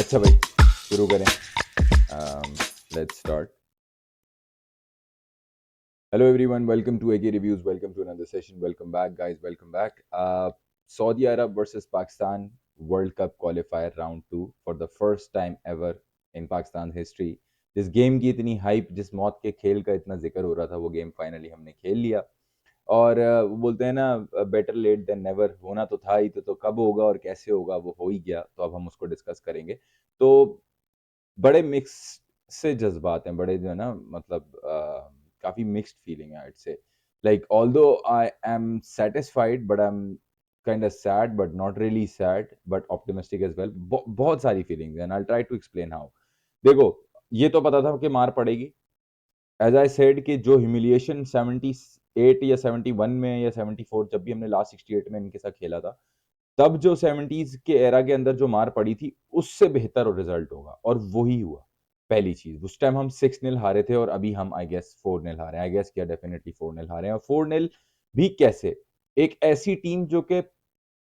अच्छा भाई शुरू करें. Let's start. Hello everyone, welcome to AK Reviews, welcome to another session, welcome back guys, welcome back. Saudi Arab versus Pakistan World Cup qualifier round 2 for the first time ever in Pakistan history. जिस game की इतनी hype, जिस मौत के खेल का इतना जिक्र हो रहा था, वो गेम फाइनली हमने खेल लिया. और वो बोलते हैं ना, बेटर लेट देन नेवर. होना तो था ही, तो कब होगा और कैसे होगा वो हो ही गया. तो अब हम उसको डिस्कस करेंगे. तो बड़े मिक्स से जज्बात हैं, बड़े जो है ना, मतलब काफ़ी मिक्स्ड फीलिंग है. It's say like although I am satisfied but I am kind of sad but not really sad but optimistic as well. बहुत सारी फीलिंग्स हैं. I try to explain how. देखो, ये तो पता था कि मार पड़ेगी. एज आई सेड कि जो ह्यूमिलिएशन 78 या 71 में या 74, जब भी हमने लास्ट 68 में इनके साथ खेला था, तब जो 70s के एरा के अंदर जो मार पड़ी थी, उससे बेहतर रिजल्ट होगा. और वही हुआ. पहली चीज, उस टाइम हम 6-0 हारे थे और अभी हम आई गेस 4-0 हारे हैं. आई गेस क्या, डेफिनेटली 4-0 हारे हैं. और 4-0 भी कैसे? एक ऐसी टीम जो कि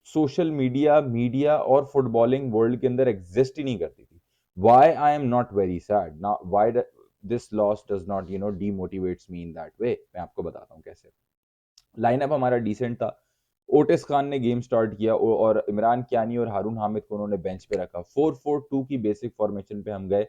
सोशल मीडिया मीडिया और फुटबॉलिंग वर्ल्ड के अंदर एग्जिस्ट ही नहीं करती थी. Why I am not very sad ना, why this loss does not demotivates me in that way. मैं आपको बताता हूँ कैसे. लाइनअप हमारा डिसेंट था. ओटिस खान ने गेम स्टार्ट किया और इमरान कियानी और हारून हामिद को उन्होंने बेंच पे रखा. 4-4-2 की बेसिक फॉर्मेशन पे हम गए.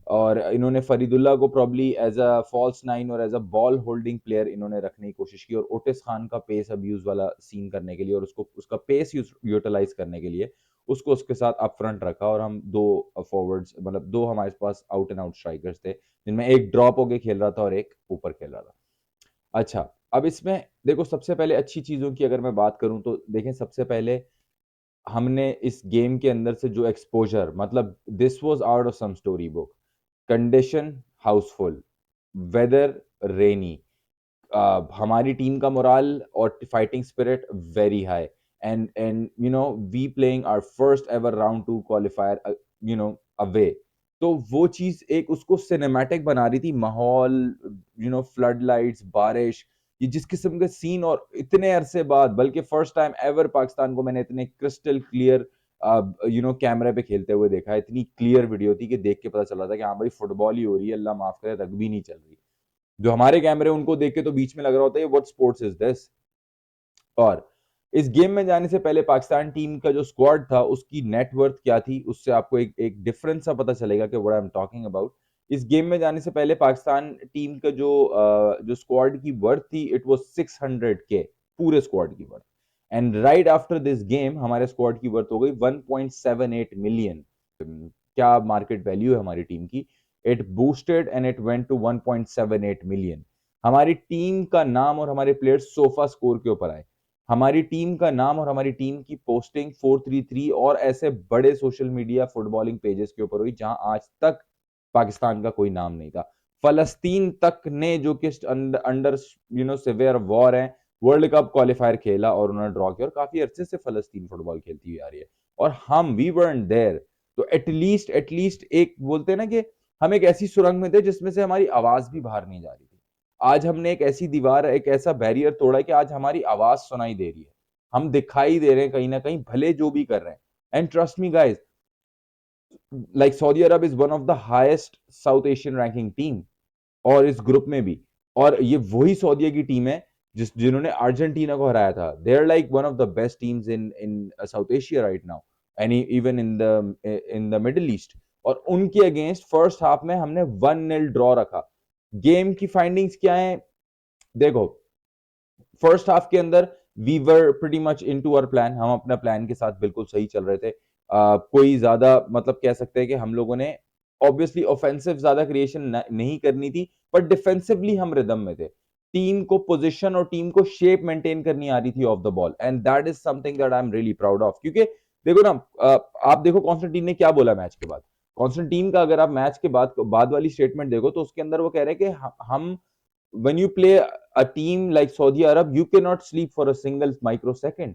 और इन्होंने फरीदुल्ला को probably as a false nine और as a ball holding player इन्होंने रखने की कोशिश की. और ओटिस खान का पेस अब्यूज वाला सीन करने के लिए और उसको उसका पेस यूटिलाइज करने के लिए उसको उसके साथ अप फ्रंट रखा. और हम दो फॉरवर्ड्स, मतलब दो हमारे pass out and out strikers थे, जिनमें एक ड्रॉप होके खेल रहा था और एक ऊपर खेल रहा था. अच्छा, अब इसमें देखो, सबसे पहले अच्छी चीजों की अगर मैं बात करूं तो देखें, सबसे पहले हमने इस गेम के अंदर से जो एक्सपोजर, मतलब this was out of some story book. Condition housefull, weather rainy, हमारी टीम का मोराल और fighting spirit very high. And we playing our first ever round 2 qualifier away. तो वो चीज एक उसको सिनेमैटिक बना रही थी. माहौल, फ्लड लाइट्स, बारिश, ये जिस किस्म के सीन. और इतने अरसे बाद, बल्कि फर्स्ट टाइम एवर पाकिस्तान को मैंने इतने क्रिस्टल क्लियर कैमरे पे खेलते हुए देखा है. इतनी क्लियर वीडियो थी कि देख के पता चल रहा था कि हाँ भाई, फुटबॉल ही हो रही है, अल्लाह माफ करे, रग्बी नहीं चल रही. जो हमारे कैमरे, उनको देख के तो बीच में लग रहा होता है व्हाट स्पोर्ट्स इज दिस. और इस गेम में जाने से पहले पाकिस्तान टीम का जो स्क्वाड था, उसकी नेटवर्थ क्या थी, उससे आपको एक डिफरेंस सा पता चलेगा कि what I am talking about. इस गेम में जाने से पहले पाकिस्तान टीम का जो स्क्वाड की वर्थ थी, इट वाज 600K, पूरे स्क्वाड की worth. And right after this game हमारे स्क्वाड की वर्थ हो गई 1.78 मिलियन. क्या मार्केट वैल्यू है हमारी टीम की. It boosted and it went to 1.78 million. हमारी टीम का नाम और हमारे प्लेयर्स सोफा स्कोर के ऊपर आए. हमारी टीम का नाम और हमारी टीम की पोस्टिंग 433 और ऐसे बड़े सोशल मीडिया फुटबॉलिंग पेजेस के ऊपर हुई जहां आज तक पाकिस्तान का कोई नाम नहीं था. फलस्तीन तक ने, जो कि अंडर सिवियर वॉर है, वर्ल्ड कप क्वालिफायर खेला और उन्होंने ड्रॉ किया. और काफी अरसे से फलस्तीन फुटबॉल खेलती हुई आ रही है. और हम वी वरंट देयर. तो एटलीस्ट एक बोलते हैं ना कि हम एक ऐसी सुरंग में थे जिसमें से हमारी आवाज भी बाहर नहीं जा रही थी. आज हमने एक ऐसी दीवार, एक ऐसा बैरियर तोड़ा है कि आज हमारी आवाज सुनाई दे रही है. हम दिखाई दे रहे हैं कहीं ना कहीं, भले जो भी कर रहे हैं. And trust me guys, like Saudi Arab is one of the highest south Asian ranking team, और इस ग्रुप में भी. और ये वही सऊदीया की टीम है जिन्होंने अर्जेंटीना को हराया था. They are like one of the best teams in in South Asia right now, and even in the Middle East. और उनके अगेंस्ट फर्स्ट हाफ में हमने 1-0 ड्रॉ रखा. गेम की फाइंडिंग्स क्या है? देखो, फर्स्ट हाफ के अंदर we were pretty much into our plan. हम अपना प्लान के साथ बिल्कुल सही चल रहे थे. कोई ज्यादा, मतलब कह सकते हैं कि हम लोगों ने ऑब्वियसली ऑफेंसिव ज्यादा क्रिएशन नहीं करनी थी, पर डिफेंसिवली हम रिदम में थे. टीम को पोजीशन और टीम को शेप मेंटेन करनी आ रही थी of the ball, and that is something that I am really proud of. क्योंकि देखो ना, आप देखो कॉन्स्टेंटीन ने क्या बोला मैच के बाद. कॉन्स्टेंटीन का अगर आप मैच के बाद वाली स्टेटमेंट देखो, तो उसके अंदर वो कह रहे हैं कि हम, when you play a team like Saudi Arab, you cannot sleep for a single microsecond.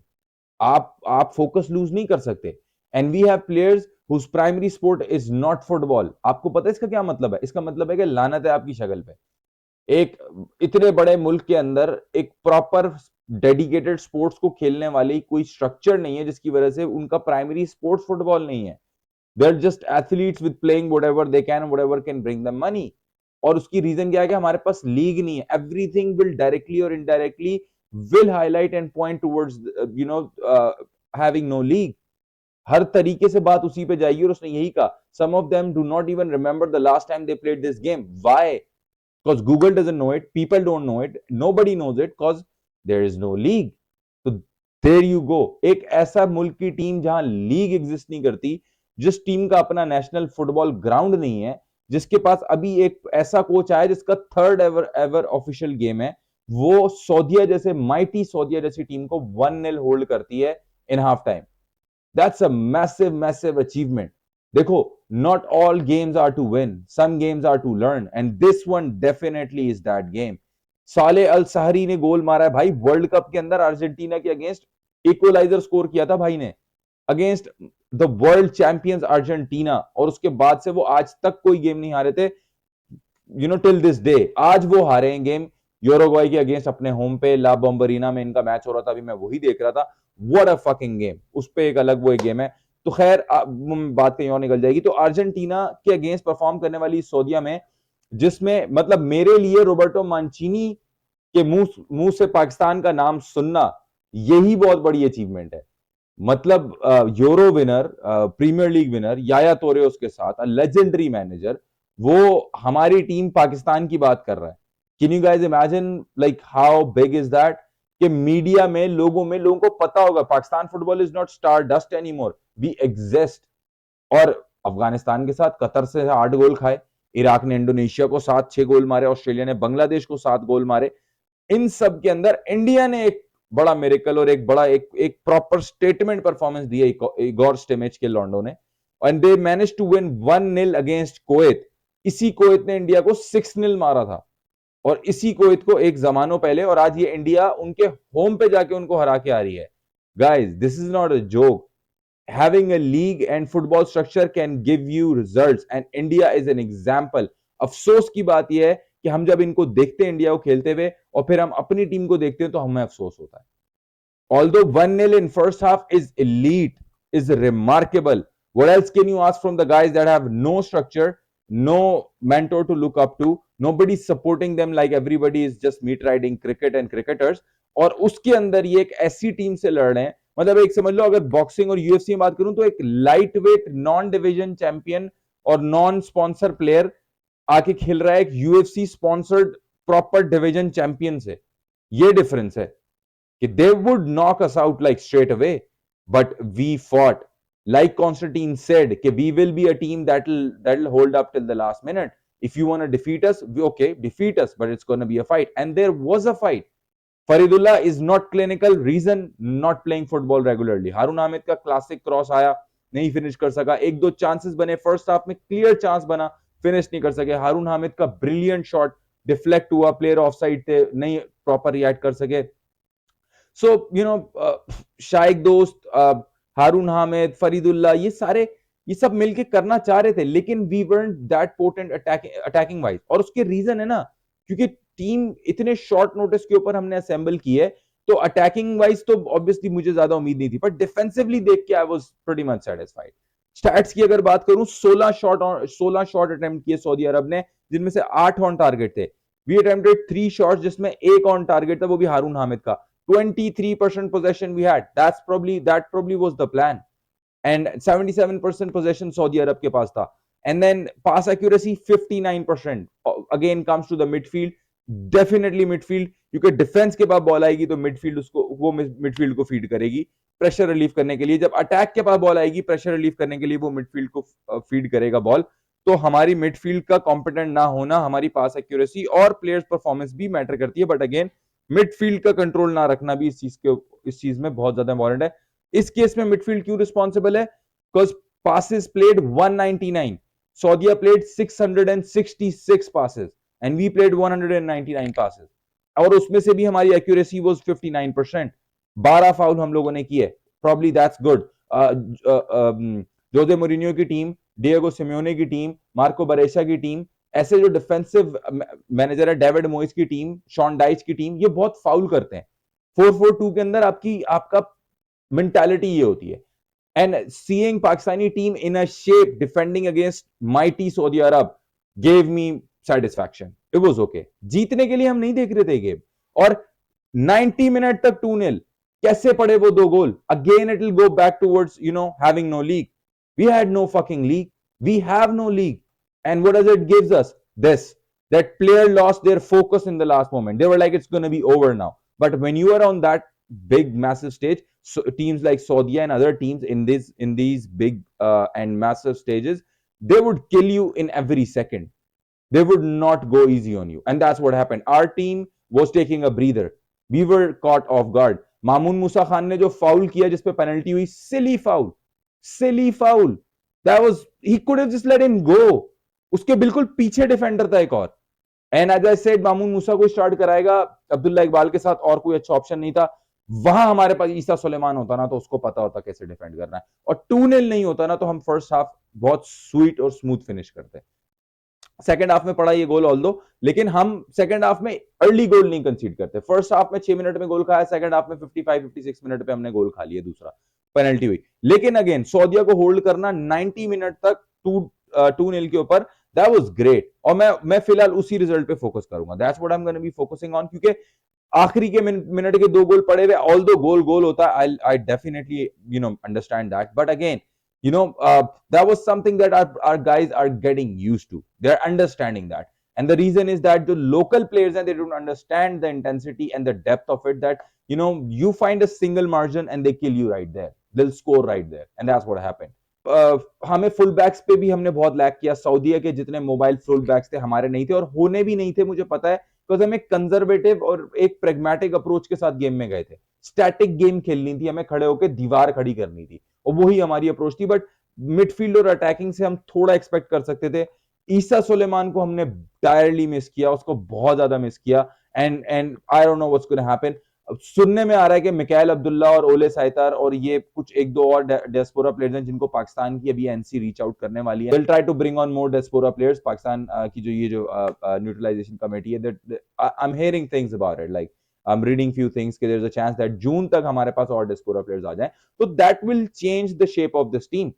आप फोकस लूज नहीं कर सकते. And we have players whose primary sport is not football. आपको पता है इसका क्या मतलब है? इसका मतलब है कि लानत है आपकी शक्ल पे. एक इतने बड़े मुल्क के अंदर एक प्रॉपर डेडिकेटेड स्पोर्ट्स को खेलने वाली कोई स्ट्रक्चर नहीं है, जिसकी वजह से उनका प्राइमरी स्पोर्ट्स फुटबॉल नहीं है. They're just athletes with playing whatever they can, whatever can bring them money. और उसकी रीजन क्या है कि हमारे पास लीग नहीं है. एवरीथिंग विल डायरेक्टली और indirectly will highlight and point towards having no league. हर तरीके से बात उसी पे जाएगी. और उसने यही कहा, some of them do not even remember the last time they played this game. Why? Because Google doesn't know it, people don't know it, nobody knows it, because there is no league. तो there you go. एक ऐसा मुल्क की team जहां league exist नहीं करती, जिस team का अपना नेशनल फुटबॉल ग्राउंड नहीं है, जिसके पास अभी एक ऐसा कोच आया जिसका थर्ड एवर ऑफिशियल गेम है, वो सऊदीया जैसे माइटी सऊदीया जैसी टीम को 1-0 होल्ड करती है in half time. That's a massive achievement. देखो, not all games are to win, some games are to learn, and this one definitely is that game. साले अल सहरी ने गोल मारा है भाई वर्ल्ड कप के अंदर अर्जेंटीना के अगेंस्ट. इक्वलाइजर स्कोर किया था भाई ने against the world champions Argentina, और उसके बाद से वो आज तक कोई गेम नहीं हारे थे, टिल दिस डे. आज वो हारे हैं गेम यूरुग्वाई के अगेंस्ट अपने होम पे. ला बॉम्बरीना में इनका मैच हो रहा था, अभी मैं वही देख रहा था. What a fucking game. उस पे एक अलग वो एक गेम है. तो खैर बात कहीं और निकल जाएगी. तो अर्जेंटीना के अगेंस्ट परफॉर्म करने वाली सऊदीया में, जिसमें मतलब मेरे लिए रोबर्टो मांचिनी के मुंह से पाकिस्तान का नाम सुनना यही बहुत बड़ी अचीवमेंट है. मतलब Euro winner, Premier League winner, Yaya Toure उसके साथ, लेजेंडरी मैनेजर, वो हमारी टीम पाकिस्तान की बात कर रहा है. Can you guys imagine like how big is that? कि मीडिया में लोगों को पता होगा Pakistan football is not star dust any more, we exist. और अफगानिस्तान के साथ कतर से 8 गोल खाए, इराक ने इंडोनेशिया को 7-6 गोल मारे, ऑस्ट्रेलिया ने बांग्लादेश को 7 गोल मारे. इन सब के अंदर इंडिया ने एक बड़ा मिरेकल और एक बड़ा एक प्रॉपर स्टेटमेंट परफॉर्मेंस दी है इगोर स्टिमेच के लॉन्डो ने, and they manage to win 1-0 against Kuwait. इसी कुवैत ने इंडिया को 6-0 मारा था, और इसी कुवैत को एक जमानों पहले, और आज ये इंडिया उनके होम पे जाके उनको हरा के आ रही है. Guys, this is not a joke. Having a league and football structure can give you results, and India is an example. अफसोस की बात यह है कि हम जब इनको देखते हैं इंडिया को खेलते हुए, और फिर हम अपनी टीम को देखते हैं, तो हमें अफसोस होता है. Although 1-0 in first half is elite, is remarkable, what else can you ask from the guys that have no structure, no mentor to look up to, nobody supporting them, like everybody is just meat riding cricket and cricketers. और उसके अंदर ये एक ऐसी team से लड़ रहे हैं, मतलब एक समझ लो, अगर बॉक्सिंग और यूएफसी में बात करूं, तो एक light weight non division champion और नॉन स्पॉन्सर प्लेयर आके खेल रहा है एक UFC sponsored proper division champion से. ये डिफरेंस है कि they would knock us out like straight away, but we fought. Like Constantine said, कि we will be a team that'll hold up till the last minute. If you want to defeat us, okay, defeat us, but it's going to be a fight. And there was a fight. Faridullah is not clinical, reason not playing football regularly. हारून हामिद का classic cross आया, नहीं finish कर सका. एक दो chances बने first half में, clear chance बना, फिनिश नहीं कर सके. हारून हामिद का ब्रिलियंट शॉट डिफ्लेक्ट हुआ, प्लेयर ऑफ साइड थे, नहीं प्रॉपर रिएक्ट कर सके. सो शाइक दोस्त, हारून हामिद, फरीदुल्ला, ये सब मिलके करना चाह रहे थे, लेकिन we weren't that potent attacking wise. और उसके रीजन है ना, क्योंकि टीम इतने शॉर्ट नोटिस के ऊपर हमने असेंबल की है, तो अटैकिंग वाइज तो ऑब्वियसली मुझे ज्यादा उम्मीद नहीं थी, पर डिफेंसिवली देख के I was pretty much satisfied. Stats की अगर बात करूं, 16 शॉट अटेम्प्ट किए सऊदी अरब ने, जिनमें से 8 ऑन टारगेट थे. वी अटेम्प्टेड 3 शॉट्स, जिसमें एक ऑन टारगेट था, वो भी हारून हामिद का. 23% possession we had. That probably was the plan. And 77% possession Saudi Arab के पास था. And then pass accuracy 59%. Again comes to the midfield. Definitely midfield, क्योंकि डिफेंस के पास बॉल आएगी तो मिडफील्ड वो मिडफील्ड को फीड करेगी प्रेशर रिलीफ करने के लिए. जब अटैक के पास बॉल आएगी प्रेशर रिलीफ करने के लिए, वो मिडफील्ड को फीड करेगा बॉल. तो हमारी मिडफील्ड का कॉम्पिटेंट ना होना, हमारी पास एक्यूरेसी और प्लेयर्स परफॉर्मेंस भी मैटर करती है. बट अगेन, मिडफील्ड का कंट्रोल ना रखना भी इस चीज में बहुत ज्यादा इंपॉर्टेंट है. इस केस में मिडफील्ड क्यों रिस्पॉन्सिबल है? Because passes played 199, Saudi played 666 passes, and we played 199 passes. और उसमें से भी हमारी एक्यूरेसी वाज 59%. 12 फाउल हम लोगों ने किए. Probably that's good. Jose Mourinho की टीम, डिएगो सिमियोने की टीम, मार्को बरेशा की टीम, ऐसे जो डिफेंसिव मैनेजर है, डेविड मोइस की टीम, शॉन डाइच की टीम, ये बहुत फाउल करते हैं. 4-4-2 के अंदर आपका मेंटालिटी ये होती है, And seeing Pakistani team in a shape defending against mighty Saudi Arab gave me satisfaction. It was okay. जीतने के लिए हम नहीं देख रहे थे गेम, और 90 मिनट तक 2-0 कैसे पड़े वो दो गोल. Again it will go back towards having no league. We had no fucking league. We have no league. And what does it gives us? This, that player lost their focus in the last moment. They were like, it's going to be over now. But when you are on that big massive stage, so teams like Saudi and other teams in these big and massive stages, they would kill you in every second. They would not go easy on you, and that's what happened. Our team was taking a breather. We were caught off guard. Mamoon Musa Khan ने जो foul किया जिस पे penalty हुई, silly foul. That was, he could have just let him go. उसके बिल्कुल पीछे defender था एक और. And as I said, Mamoon Moosa को स्टार्ट कराएगा अब्दुल्ला इकबाल के साथ, और कोई अच्छा ऑप्शन नहीं था. वहां हमारे पास ईसा सुलेमान होता ना, तो उसको पता होता कैसे डिफेंड करना है. और 2-0 नहीं होता ना, तो हम फर्स्ट हाफ बहुत स्वीट और स्मूथ फिनिश करते. सेकंड हाफ में पड़ा ये गोल ऑल दो, लेकिन हम सेकंड हाफ में अर्ली गोल नहीं कंसीड करते. फर्स्ट हाफ में 6 मिनट में गोल खाया, सेकंड हाफ में 55-56 मिनट पे हमने गोल खा लिया, दूसरा पेनल्टी हुई. लेकिन अगेन सऊदीया को होल्ड करना 90 मिनट तक 2-0 के ऊपर, दैट वाज ग्रेट. और मैं फिलहाल उसी रिजल्ट पे फोकस करूंगा. That's what I am gonna be focusing on, क्योंकि आखिरी के मिनट के 2 गोल पड़े हुए, ऑल दो गोल होता है, I definitely understand that. But again that was something that our guys are getting used to. They're understanding that. And the reason is that the local players, and they don't understand the intensity and the depth of it, that you find a single margin and they kill you right there. They'll score right there. And that's what happened. हमें full backs पे भी हमने बहुत lack किया. सऊदीया के जितने mobile full backs थे हमारे नहीं थे, और होने भी नहीं थे, मुझे पता है, बिकॉज हम एक कंजर्वेटिव और एक प्रेगमेटिक अप्रोच के साथ गेम में गए थे. स्टैटिक गेम खेलनी थी, हमें खड़े होकर दीवार खड़ी करनी थी, और वही हमारी अप्रोच थी. बट मिडफील्ड और अटैकिंग से हम थोड़ा एक्सपेक्ट कर सकते थे. ईसा सुलेमान को हमने डायरली मिस किया, उसको बहुत ज्यादा मिस किया. And I don't know what's gonna happen. सुनने में आ रहा है कि मिकाइल अब्दुल्ला और ओले साइतार और ये कुछ एक दो और डियास्पोरा प्लेयर्स हैं जिनको पाकिस्तान की अभी एनसी रीच आउट करने वाली है. Will try to bring on more diaspora players. Pakistan की जो न्यूट्रलाइजेशन कमेटी है, that I am hearing things about it, like I'm reading few things कि there's a chance that जून तक हमारे पास और डिस्पोरा प्लेयर्स आ जाएं, तो that will change the shape of this team.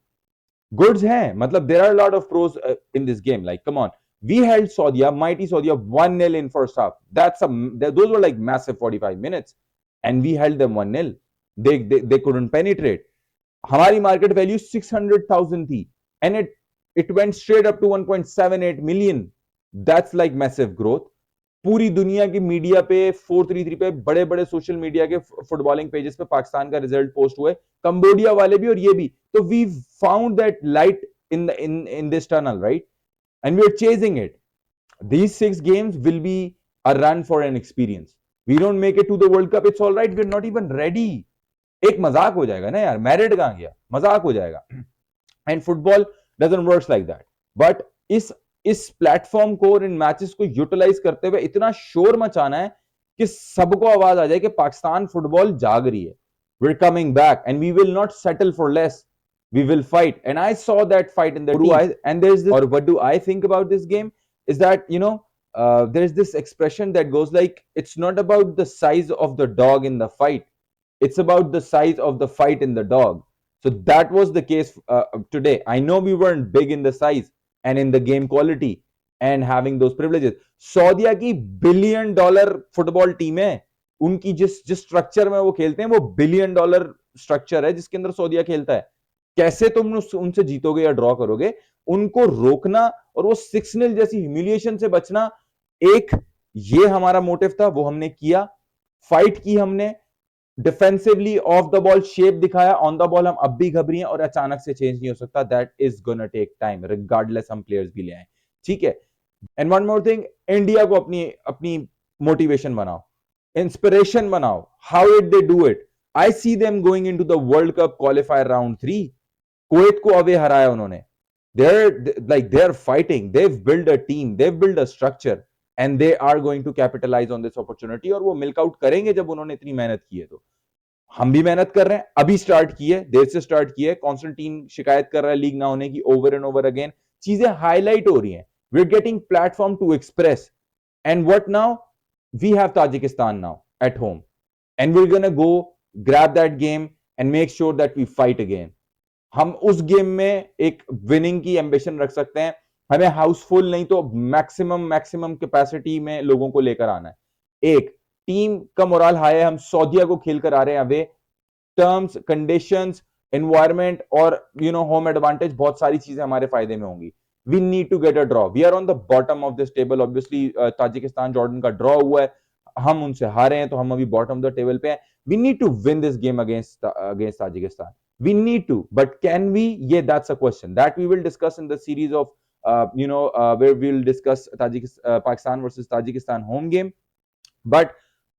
Goods हैं, मतलब there are a lot of pros in this game. Like, come on, we held Saudia, mighty Saudia, 1-0 in first half. Those were like massive 45 minutes, and we held them 1-0. They couldn't penetrate. हमारी market value 600,000 थी, and it went straight up to 1.78 million. That's like massive growth. पूरी दुनिया की media पे 433 पे बड़े बड़े social media के फुटबॉलिंग पेजेस पे पाकिस्तान का रिजल्ट पोस्ट हुए, कंबोडिया वाले भी और ये भी. तो we found that light in this tunnel, right, and we are chasing it. These 6 games will be a run for an experience. We don't make it to the World Cup, it's all right, we're not even ready. एक मजाक हो जाएगा ना यार, married कहां गया, मजाक हो जाएगा. And football doesn't work like that. But इस प्लेटफॉर्म को और इन मैचेस को यूटिलाइज करते हुए इतना शोर मचाना है कि सबको आवाज आ जाए कि पाकिस्तान फुटबॉल जाग रही है. We're coming back and we will not settle for less. We will fight. And I saw that fight in the team. And there's this, or what do I think about this game is that, there's this expression that goes like, it's not about the size of the dog in the fight. It's about the size of the fight in the dog. So that was the case today. I know we weren't big in the size and in the game quality and having those privileges. सऊदीया की $1 billion football team है. उनकी जिस structure में वो खेलते हैं, वो $1 billion structure है जिसके अंदर सऊदीया खेलता है. कैसे तुम उनसे जीतोगे या ड्रॉ करोगे? उनको रोकना और वो 6-0 जैसी ह्यूमिलिएशन से बचना, एक ये हमारा मोटिव था, वो हमने किया. फाइट की हमने, defensively of the ball shape दिखाया. ऑन द बॉल हम अब भी घबरी हैं और अचानक से चेंज नहीं हो सकता. That is gonna take time, regardless हम प्लेयर्स भी ले आए, ठीक है. And one more thing, India को अपनी मोटिवेशन बनाओ, इंस्पिरेशन बनाओ. How did they do it? I see them going into the world cup qualifier round 3. Kuwait को अवे हराया उन्होंने. they are fighting. They've built a team, they've built a structure, and they are going to capitalize on this opportunity. और वो milk out करेंगे जब उन्होंने इतनी मेहनत की है. तो हम भी मेहनत कर रहे हैं, अभी स्टार्ट की है, देर से स्टार्ट की है. कॉन्स्टेंटीन शिकायत कर रहा है लीग ना होने की, ओवर एंड ओवर अगेन. चीजें हाईलाइट हो रही हैं. We are getting platform to express. And what now? We have Tajikistan now at home, and we're gonna go grab that game and make sure that we fight again. हम उस game में एक winning की ambition रख सकते हैं। हमें हाउसफुल नहीं तो मैक्सिमम कैपेसिटी में लोगों को लेकर आना है। एक टीम का मोरल हाई है, हम सऊदीया को खेल कर आ रहे हैं अवे, टर्म्स कंडीशंस एनवायरमेंट और होम एडवांटेज, बहुत सारी चीजें हमारे फायदे में होंगी। We need to get a draw, we are on the bottom of this table. Obviously Tajikistan Jordan का ड्रॉ हुआ है, हम उनसे हारे हैं तो हम अभी बॉटम ऑफ द टेबल पे हैं। We need to win this game against Tajikistan, we need to, but can we? Yeah, that's a question that we will discuss in the series of where we'll discuss Pakistan versus Tajikistan home game. But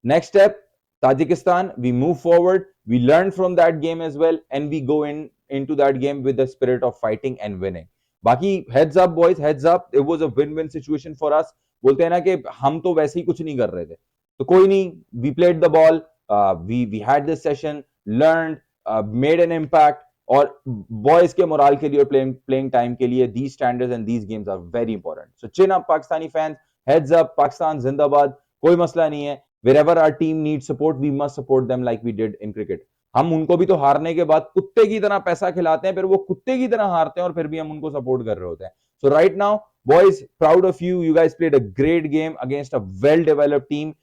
next step, Tajikistan, we move forward, we learn from that game as well, and we go into that game with the spirit of fighting and winning. बाकी heads up boys, heads up, it was a win-win situation for us. बोलते हैं ना कि हम तो वैसे ही कुछ नहीं कर रहे थे, तो कोई नहीं, we played the ball, we had this session, learned, made an impact, और बॉयज के मोरल के लिए और प्लेइंग टाइम के लिए these standards and these games are very important. So chin up Pakistani fans, heads up, Pakistan जिंदाबाद, कोई मसला नहीं है। wherever our team needs support, we must support them like we did in cricket. हम उनको भी तो हारने के बाद कुत्ते की तरह पैसा खिलाते हैं, फिर वो कुत्ते की तरह हारते हैं और फिर भी हम उनको सपोर्ट कर रहे होते हैं। So right now, boys, proud of you. You guys played a great game against a well-developed team.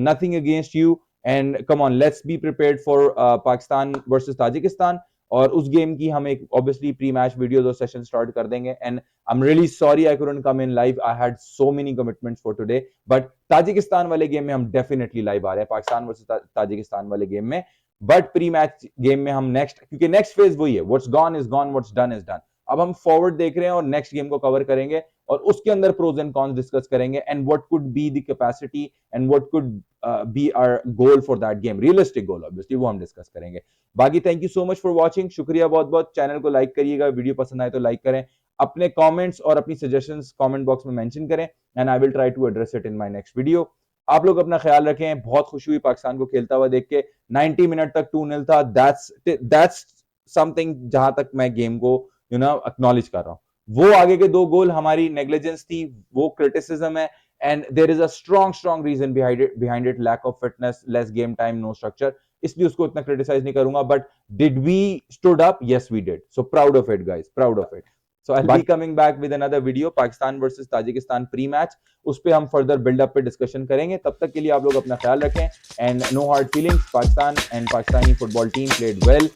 Nothing against you. And come on, let's be prepared for Pakistan versus Tajikistan. और उस गेम की हम एक obviously pre match videos और session start कर देंगे। And I am really sorry I couldn't come in live, I had so many commitments for today, but Tajikistan वाले game में हम डेफिनेटली लाइव आ रहे हैं, पाकिस्तान वर्सेस ताजिकिस्तान वाले गेम में। बट प्री मैच गेम में हम नेक्स्ट, क्योंकि नेक्स्ट फेज वही है, what's gone is gone, what's done is done. अब हम फॉरवर्ड देख रहे हैं और नेक्स्ट गेम को कवर करेंगे और उसके अंदर प्रोज एंड कॉन्स डिस्कस करेंगे, and what could be the capacity and what could be our goal for that game, realistic goal obviously, वो हम डिस्कस करेंगे। बाकी thank you so much for watching, शुक्रिया बहुत बहुत। चैनल को लाइक करिएगा, वीडियो पसंद आए तो लाइक करें, अपने कमेंट्स और अपनी सजेशंस कमेंट बॉक्स में मेंशन करें, and I will try to address it in my next video. आप लोग अपना ख्याल रखें, बहुत खुशी हुई पाकिस्तान को खेलता हुआ देख के। 90 मिनट तक 2-0 था, दैट्स समथिंग जहां तक मैं गेम को एक्नॉलेज कर रहा हूं। वो आगे के 2 गोल हमारी नेग्लिजेंस थी, वो क्रिटिसिज्म है, and there is a strong reason behind it, lack of fitness, less game time, no structure, इसलिए उसको इतना क्रिटिसाइज नहीं करूंगा। But did we stood up? Yes we did, so proud of it guys, proud of it. So I will be coming back with another video, Pakistan versus Tajikistan pre match, उस पे हम further buildup पे discussion करेंगे। तब तक के लिए आप लोग अपना ख्याल रखें, and no hard feelings, Pakistan and Pakistani football team played well.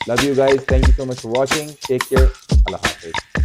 Love you guys, thank you so much for watching, take care, अल्लाह हाफिज।